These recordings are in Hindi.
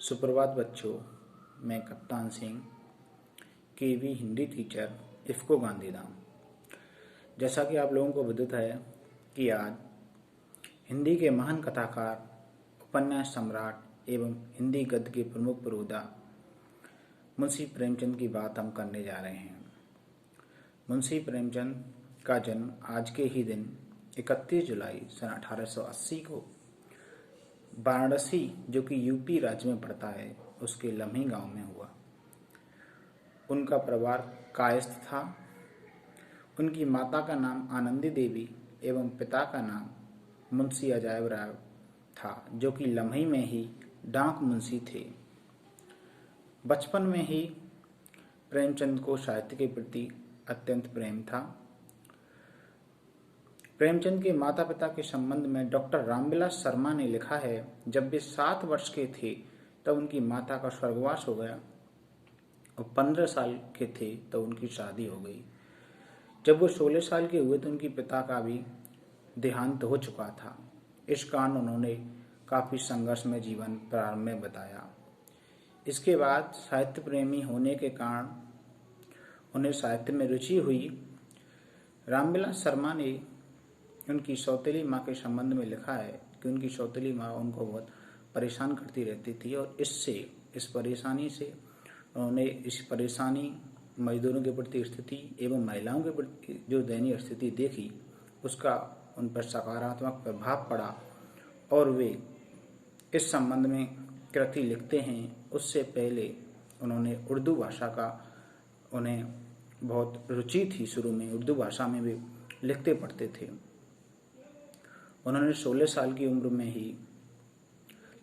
सुप्रभात बच्चों। मैं कप्तान सिंह, केवी हिंदी टीचर, इफ़को गांधीधाम। जैसा कि आप लोगों को विदित है कि आज हिंदी के महान कथाकार, उपन्यास सम्राट एवं हिंदी गद्य के प्रमुख पुरोधा मुंशी प्रेमचंद की बात हम करने जा रहे हैं। मुंशी प्रेमचंद का जन्म आज के ही दिन 31 जुलाई सन 1880 को वाराणसी, जो कि यूपी राज्य में पड़ता है, उसके लम्ही गांव में हुआ। उनका परिवार कायस्थ था। उनकी माता का नाम आनंदी देवी एवं पिता का नाम मुंशी अजायब राय था, जो कि लम्ही में ही डाक मुंशी थे। बचपन में ही प्रेमचंद को साहित्य के प्रति अत्यंत प्रेम था। प्रेमचंद के माता पिता के संबंध में डॉक्टर रामविलास शर्मा ने लिखा है, जब वे 7 वर्ष के थे तब उनकी माता का स्वर्गवास हो गया और 15 साल के थे तब उनकी शादी हो गई। जब वो 16 साल के हुए तो उनके पिता का भी देहांत हो चुका था। इस कारण उन्होंने काफ़ी संघर्ष में जीवन प्रारंभ में बताया। इसके बाद साहित्य प्रेमी होने के कारण उन्हें साहित्य में रुचि हुई। रामविलास शर्मा ने उनकी सौतेली माँ के संबंध में लिखा है कि उनकी सौतेली माँ उनको बहुत परेशान करती रहती थी और इस परेशानी मजदूरों के प्रति स्थिति एवं महिलाओं के प्रति जो दयनीय स्थिति देखी, उसका उन पर सकारात्मक प्रभाव पड़ा और वे इस संबंध में कृति लिखते हैं। उससे पहले उन्होंने उर्दू भाषा का उन्हें बहुत रुचि थी। शुरू में उर्दू भाषा में भी लिखते पढ़ते थे। उन्होंने 16 साल की उम्र में ही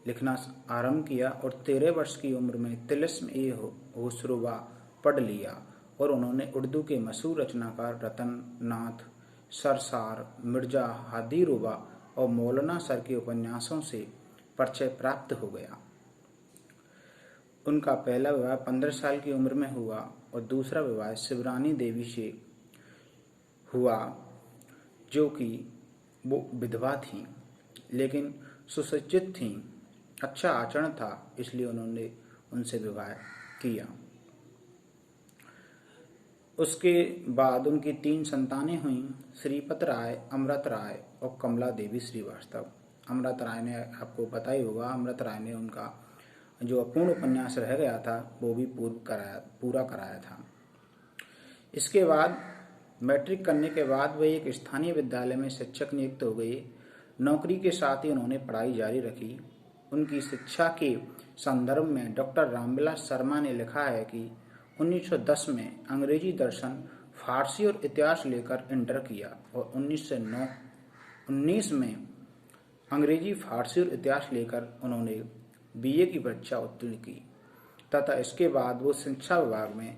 लिखना आरंभ किया और 13 वर्ष की उम्र में तिलिस्म-ए-खुसरवा पढ़ लिया और उन्होंने उर्दू के मशहूर रचनाकार रतन नाथ, सरसार, मिर्जा हादी रुबा और मौलाना सर के उपन्यासों से परिचय प्राप्त हो गया। उनका पहला विवाह 15 साल की उम्र में हुआ और दूसरा विवाह शिवरानी देवी से हुआ, जो कि वो विधवा थीं लेकिन सुसज्जित थीं। अच्छा आचरण था, इसलिए उन्होंने उनसे विवाह किया। उसके बाद उनकी 3 संतानें हुईं, श्रीपत राय, अमृत राय और कमला देवी श्रीवास्तव। अमृत राय ने, आपको पता ही होगा, अमृत राय ने उनका जो अपूर्ण उपन्यास रह गया था वो भी पूरा कराया था। इसके बाद मैट्रिक करने के बाद वे एक स्थानीय विद्यालय में शिक्षक नियुक्त हो गए। नौकरी के साथ ही उन्होंने पढ़ाई जारी रखी। उनकी शिक्षा के संदर्भ में डॉक्टर रामविलास शर्मा ने लिखा है कि 1910 में अंग्रेजी दर्शन, फारसी और इतिहास लेकर इंटर किया और 1919 में अंग्रेजी, फारसी और इतिहास लेकर उन्होंने बीए की परीक्षा उत्तीर्ण की तथा इसके बाद वो शिक्षा विभाग में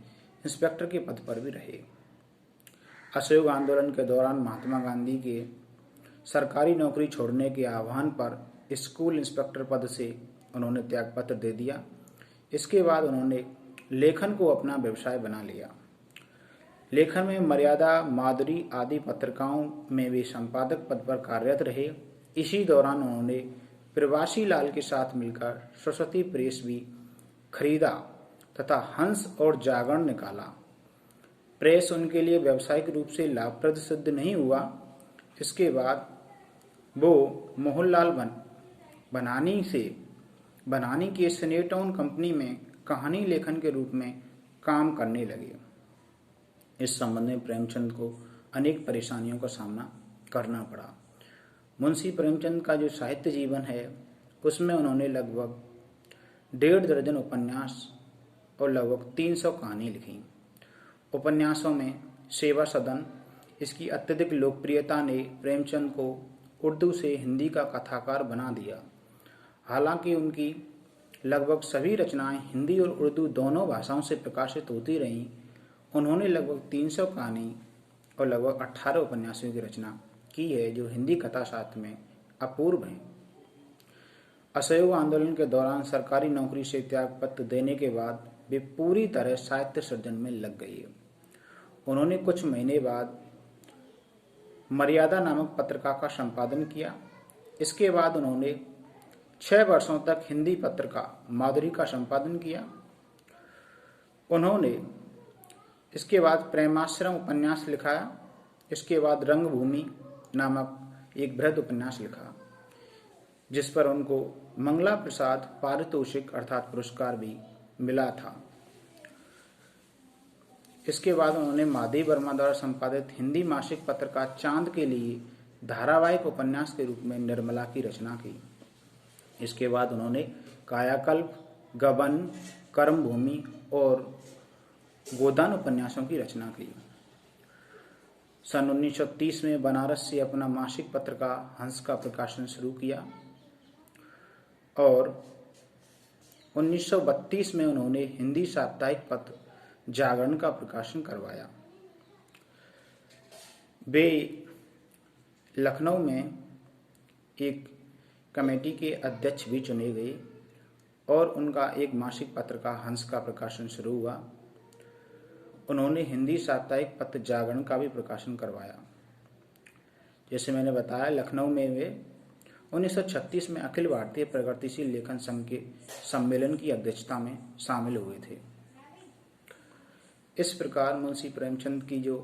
इंस्पेक्टर के पद पर भी रहे। असहयोग आंदोलन के दौरान महात्मा गांधी के सरकारी नौकरी छोड़ने के आह्वान पर स्कूल इंस्पेक्टर पद से उन्होंने त्यागपत्र दे दिया। इसके बाद उन्होंने लेखन को अपना व्यवसाय बना लिया। लेखन में मर्यादा, माधुरी आदि पत्रिकाओं में वे संपादक पद पर कार्यरत रहे। इसी दौरान उन्होंने प्रवासी लाल के साथ मिलकर सरस्वती प्रेस भी खरीदा तथा हंस और जागरण निकाला। प्रेस उनके लिए व्यावसायिक रूप से लाभप्रद सिद्ध नहीं हुआ। इसके बाद वो मोहनलाल बनानी की सिनेटोन कंपनी में कहानी लेखन के रूप में काम करने लगे। इस संबंध में प्रेमचंद को अनेक परेशानियों का सामना करना पड़ा। मुंशी प्रेमचंद का जो साहित्य जीवन है उसमें उन्होंने लगभग 1.5 दर्जन उपन्यास और लगभग 300 कहानी लिखी। उपन्यासों में सेवा सदन, इसकी अत्यधिक लोकप्रियता ने प्रेमचंद को उर्दू से हिंदी का कथाकार बना दिया। हालांकि उनकी लगभग सभी रचनाएं हिंदी और उर्दू दोनों भाषाओं से प्रकाशित होती रहीं। उन्होंने लगभग 300 कहानी और लगभग 18 उपन्यासों की रचना की है, जो हिंदी कथा साहित्य में अपूर्व हैं। असहयोग आंदोलन के दौरान सरकारी नौकरी से त्यागपत्र देने के बाद वे पूरी तरह साहित्य सृजन में लग गई। उन्होंने कुछ महीने बाद मर्यादा नामक पत्रिका का संपादन किया। इसके बाद उन्होंने 6 वर्षों तक हिंदी पत्रिका माधुरी का संपादन किया। उन्होंने इसके बाद प्रेमाश्रम उपन्यास लिखा। इसके बाद रंगभूमि नामक एक बृहद उपन्यास लिखा, जिस पर उनको मंगला प्रसाद पारितोषिक अर्थात पुरस्कार भी मिला था। इसके बाद उन्होंने माधवी वर्मा द्वारा संपादित हिंदी मासिक पत्रिका चांद के लिए धारावाहिक उपन्यास के रूप में निर्मला की रचना की। इसके बाद उन्होंने कायाकल्प, गबन, कर्मभूमि और गोदान उपन्यासों की रचना की। सन 1930 में बनारस से अपना मासिक पत्रिका हंस का प्रकाशन शुरू किया और 1932 में उन्होंने हिंदी साप्ताहिक पत्र जागरण का प्रकाशन करवाया। वे लखनऊ में एक कमेटी के अध्यक्ष भी चुने गए और उनका एक मासिक पत्रिका हंस का प्रकाशन शुरू हुआ। उन्होंने हिंदी साप्ताहिक पत्र जागरण का भी प्रकाशन करवाया। जैसे मैंने बताया, लखनऊ में वे 1936 में अखिल भारतीय प्रगतिशील लेखन संघ के सम्मेलन की अध्यक्षता में शामिल हुए थे। इस प्रकार मुंशी प्रेमचंद की जो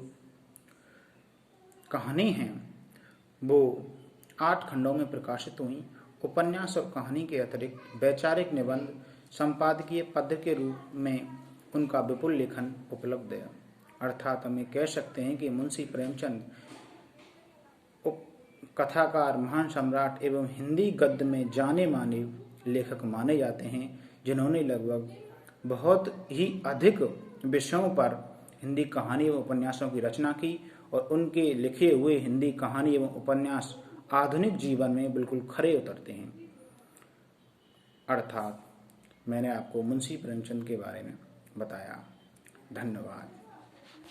कहानी है वो 8 खंडों में प्रकाशित हुई। उपन्यास और कहानी के अतिरिक्त वैचारिक निबंध, संपादकीय पद्य के रूप में उनका विपुल लेखन उपलब्ध है। अर्थात हमें कह सकते हैं कि मुंशी प्रेमचंद कथाकार, महान सम्राट एवं हिंदी गद्य में जाने माने लेखक माने जाते हैं, जिन्होंने लगभग बहुत ही अधिक विषयों पर हिंदी कहानी एवं उपन्यासों की रचना की और उनके लिखे हुए हिंदी कहानी एवं उपन्यास आधुनिक जीवन में बिल्कुल खरे उतरते हैं। अर्थात मैंने आपको मुंशी प्रेमचंद के बारे में बताया। धन्यवाद।